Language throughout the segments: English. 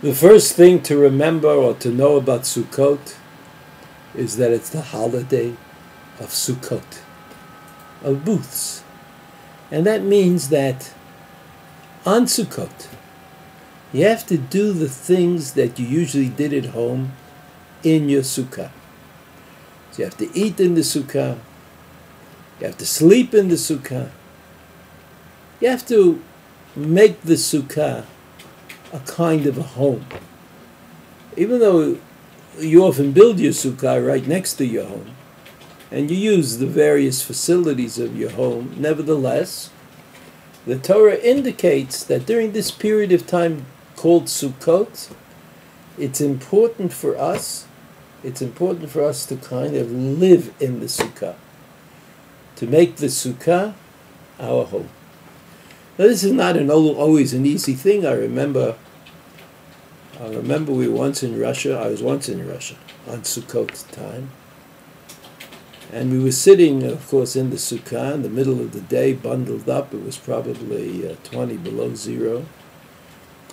The first thing to remember or to know about Sukkot is that it's the holiday of Sukkot, of booths. And that means that on Sukkot, you have to do the things that you usually did at home in your Sukkah. So you have to eat in the Sukkah, you have to sleep in the Sukkah, you have to make the Sukkah a kind of a home. Even though you often build your Sukkah right next to your home, and you use the various facilities of your home, nevertheless, the Torah indicates that during this period of time called Sukkot, it's important for us to kind of live in the Sukkah, to make the Sukkah our home. Now, this is not always an easy thing. I remember we were once in Russia. I was once in Russia on Sukkot time. And we were sitting, of course, in the Sukkah in the middle of the day, bundled up. It was probably 20 below zero.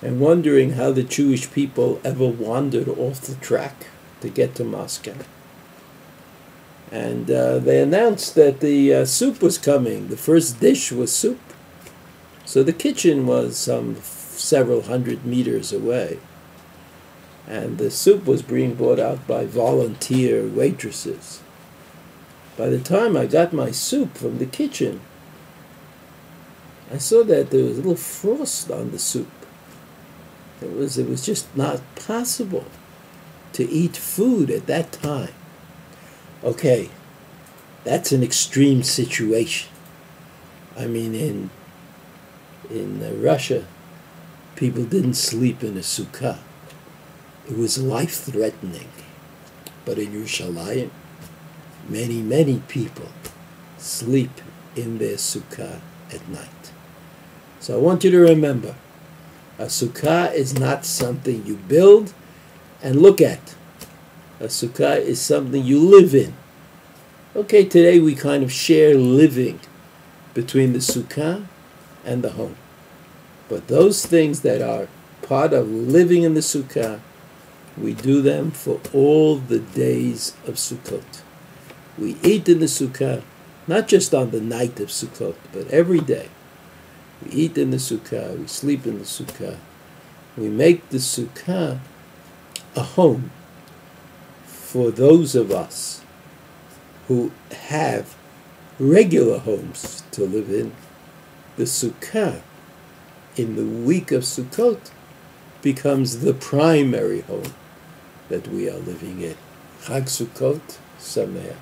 And wondering how the Jewish people ever wandered off the track to get to Moscow. And they announced that the soup was coming. The first dish was soup. So the kitchen was some several hundred meters away. And the soup was being brought out by volunteer waitresses. By the time I got my soup from the kitchen, I saw that there was a little frost on the soup. It was just not possible to eat food at that time. Okay, that's an extreme situation. I mean, in Russia, people didn't sleep in a sukkah. It was life-threatening. But in Yerushalayim, many people sleep in their sukkah at night. So I want you to remember, a sukkah is not something you build and look at. A sukkah is something you live in. Okay, today we kind of share living between the sukkah and the home. But those things that are part of living in the sukkah, we do them for all the days of Sukkot. We eat in the Sukkah, not just on the night of Sukkot, but every day. We eat in the Sukkah, we sleep in the Sukkah. We make the Sukkah a home for those of us who have regular homes to live in. The Sukkah in the week of Sukkot becomes the primary home that we are living in. Chag Sukkot Sameach.